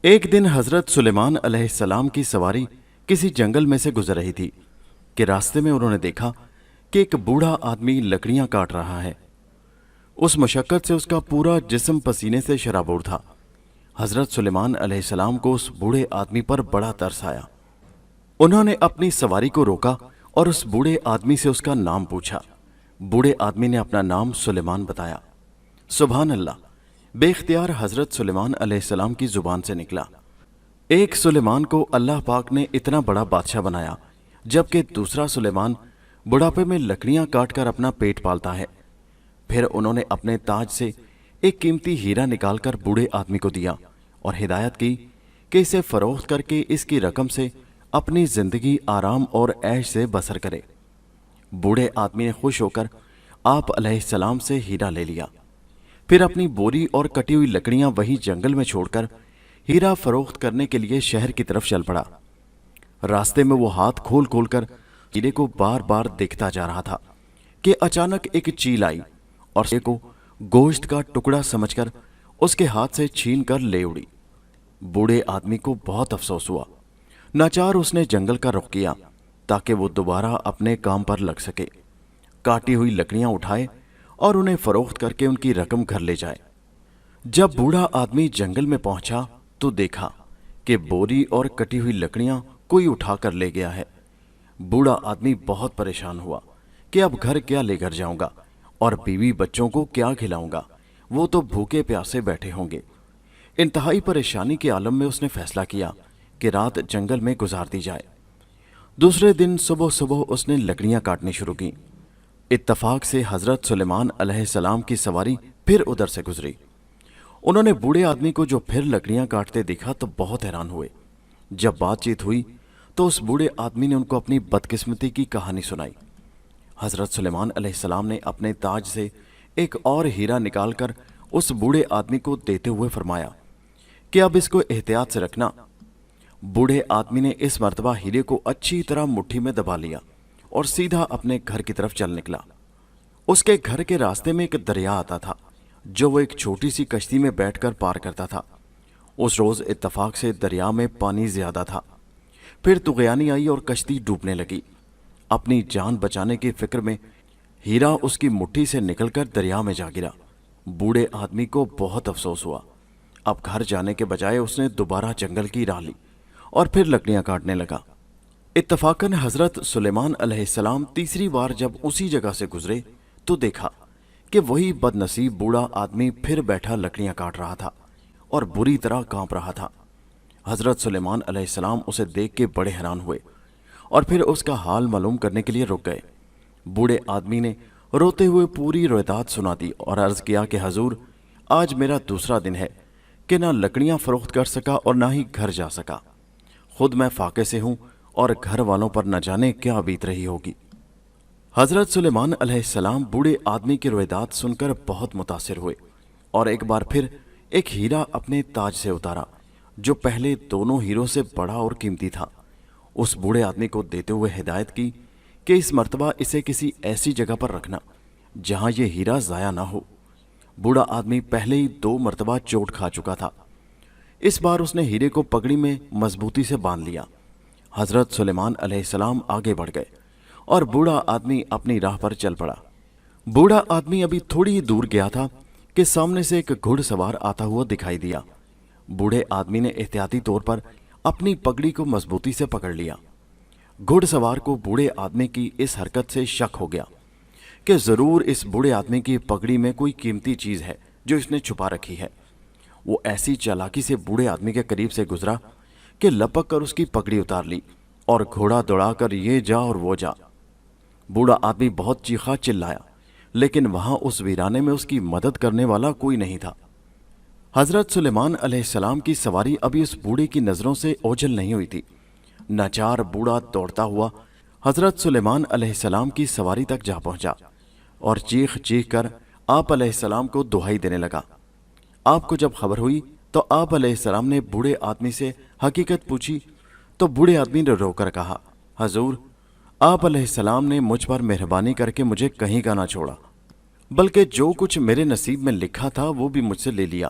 ایک دن حضرت سلیمان علیہ السلام کی سواری کسی جنگل میں سے گزر رہی تھی کہ راستے میں انہوں نے دیکھا کہ ایک بوڑھا آدمی لکڑیاں کاٹ رہا ہے۔ اس مشقت سے اس کا پورا جسم پسینے سے شرابور تھا۔ حضرت سلیمان علیہ السلام کو اس بوڑھے آدمی پر بڑا ترس آیا۔ انہوں نے اپنی سواری کو روکا اور اس بوڑھے آدمی سے اس کا نام پوچھا۔ بوڑھے آدمی نے اپنا نام سلیمان بتایا۔ سبحان اللہ! بے اختیار حضرت سلیمان علیہ السلام کی زبان سے نکلا، ایک سلیمان کو اللہ پاک نے اتنا بڑا بادشاہ بنایا، جبکہ دوسرا سلیمان بڑھاپے میں لکڑیاں کاٹ کر اپنا پیٹ پالتا ہے۔ پھر انہوں نے اپنے تاج سے ایک قیمتی ہیرا نکال کر بوڑھے آدمی کو دیا اور ہدایت کی کہ اسے فروخت کر کے اس کی رقم سے اپنی زندگی آرام اور عیش سے بسر کرے۔ بوڑھے آدمی نے خوش ہو کر آپ علیہ السلام سے ہیرا لے لیا، پھر اپنی بوری اور کٹی ہوئی لکڑیاں وہی جنگل میں چھوڑ کر ہیرا فروخت کرنے کے لیے شہر کی طرف چل پڑا۔ راستے میں وہ ہاتھ کھول کھول کر ہیرے کو بار بار دیکھتا جا رہا تھا کہ اچانک ایک چیل آئی اور ہیرے کو گوشت کا ٹکڑا سمجھ کر اس کے ہاتھ سے چھین کر لے اڑی۔ بوڑھے آدمی کو بہت افسوس ہوا۔ ناچار اس نے جنگل کا رخ کیا تاکہ وہ دوبارہ اپنے کام پر لگ سکے، کاٹی ہوئی لکڑیاں اٹھائے اور انہیں فروخت کر کے ان کی رقم گھر لے جائے۔ جب بوڑھا آدمی جنگل میں پہنچا تو دیکھا کہ بوری اور کٹی ہوئی لکڑیاں کوئی اٹھا کر لے گیا ہے۔ بوڑھا آدمی بہت پریشان ہوا کہ اب گھر کیا لے کر جاؤں گا اور بیوی بچوں کو کیا کھلاؤں گا، وہ تو بھوکے پیاسے بیٹھے ہوں گے۔ انتہائی پریشانی کے عالم میں اس نے فیصلہ کیا کہ رات جنگل میں گزار دی جائے۔ دوسرے دن صبح صبح اس نے لکڑیاں کاٹنی شروع کی۔ اتفاق سے حضرت سلیمان علیہ السلام کی سواری پھر ادھر سے گزری۔ انہوں نے بوڑھے آدمی کو جو پھر لکڑیاں کاٹتے دیکھا تو بہت حیران ہوئے۔ جب بات چیت ہوئی تو اس بوڑھے آدمی نے ان کو اپنی بدقسمتی کی کہانی سنائی۔ حضرت سلیمان علیہ السلام نے اپنے تاج سے ایک اور ہیرا نکال کر اس بوڑھے آدمی کو دیتے ہوئے فرمایا کہ اب اس کو احتیاط سے رکھنا۔ بوڑھے آدمی نے اس مرتبہ ہیرے کو اچھی طرح مٹھی میں دبا لیا اور سیدھا اپنے گھر کی طرف چل نکلا۔ اس کے گھر کے راستے میں ایک دریا آتا تھا جو وہ ایک چھوٹی سی کشتی میں بیٹھ کر پار کرتا تھا۔ اس روز اتفاق سے دریا میں پانی زیادہ تھا۔ پھر طغیانی آئی اور کشتی ڈوبنے لگی۔ اپنی جان بچانے کی فکر میں ہیرا اس کی مٹھی سے نکل کر دریا میں جا گرا۔ بوڑھے آدمی کو بہت افسوس ہوا۔ اب گھر جانے کے بجائے اس نے دوبارہ جنگل کی راہ لی اور پھر لکڑیاں کاٹنے لگا۔ اتفاقاً حضرت سلیمان علیہ السلام تیسری بار جب اسی جگہ سے گزرے تو دیکھا کہ وہی بد نصیب بوڑھا آدمی پھر بیٹھا لکڑیاں کاٹ رہا تھا اور بری طرح کانپ رہا تھا۔ حضرت سلیمان علیہ السلام اسے دیکھ کے بڑے حیران ہوئے اور پھر اس کا حال معلوم کرنے کے لیے رک گئے۔ بوڑھے آدمی نے روتے ہوئے پوری روایت سنا دی اور عرض کیا کہ حضور، آج میرا دوسرا دن ہے کہ نہ لکڑیاں فروخت کر سکا اور نہ ہی گھر جا سکا۔ خود میں فاقے سے ہوں اور گھر والوں پر نہ جانے کیا بیت رہی ہوگی۔ حضرت سلیمان علیہ السلام بوڑھے آدمی کی روایت سن کر بہت متاثر ہوئے اور ایک بار پھر ایک ہیرا اپنے تاج سے اتارا جو پہلے دونوں ہیروں سے بڑا اور قیمتی تھا۔ اس بوڑھے آدمی کو دیتے ہوئے ہدایت کی کہ اس مرتبہ اسے کسی ایسی جگہ پر رکھنا جہاں یہ ہیرا ضائع نہ ہو۔ بوڑھا آدمی پہلے ہی 2 مرتبہ چوٹ کھا چکا تھا۔ اس بار اس نے ہیرے کو پگڑی میں مضبوطی سے باندھ لیا۔ حضرت سلیمان علیہ السلام آگے بڑھ گئے اور بوڑھا آدمی اپنی راہ پر چل پڑا۔ بوڑھا آدمی ابھی تھوڑی ہی دور گیا تھا کہ سامنے سے ایک گھڑ سوار آتا ہوا دکھائی دیا۔ بوڑھے آدمی نے احتیاطی طور پر اپنی پگڑی کو مضبوطی سے پکڑ لیا۔ گھڑ سوار کو بوڑھے آدمی کی اس حرکت سے شک ہو گیا کہ ضرور اس بوڑھے آدمی کی پگڑی میں کوئی قیمتی چیز ہے جو اس نے چھپا رکھی ہے۔ وہ ایسی چالاکی سے بوڑھے آدمی کے قریب سے گزرا کہ لپک کر اس کی پگڑی اتار لی اور گھوڑا دوڑا کر یہ جا اور وہ جا۔ بوڑھا آدمی بہت چیخا چلایا، لیکن وہاں اس ویرانے میں اس کی مدد کرنے والا کوئی نہیں تھا۔ حضرت سلیمان علیہ السلام کی سواری ابھی اس بوڑھے کی نظروں سے اوجھل نہیں ہوئی تھی۔ ناچار بوڑھا دوڑتا ہوا حضرت سلیمان علیہ السلام کی سواری تک جا پہنچا اور چیخ چیخ کر آپ علیہ السلام کو دہائی دینے لگا۔ آپ کو جب خبر ہوئی تو آپ علیہ السلام نے بوڑھے آدمی سے حقیقت پوچھی تو بوڑھے آدمی نے رو کر کہا، حضور، آپ علیہ السلام نے مجھ پر مہربانی کر کے مجھے کہیں کا نہ چھوڑا، بلکہ جو کچھ میرے نصیب میں لکھا تھا وہ بھی مجھ سے لے لیا۔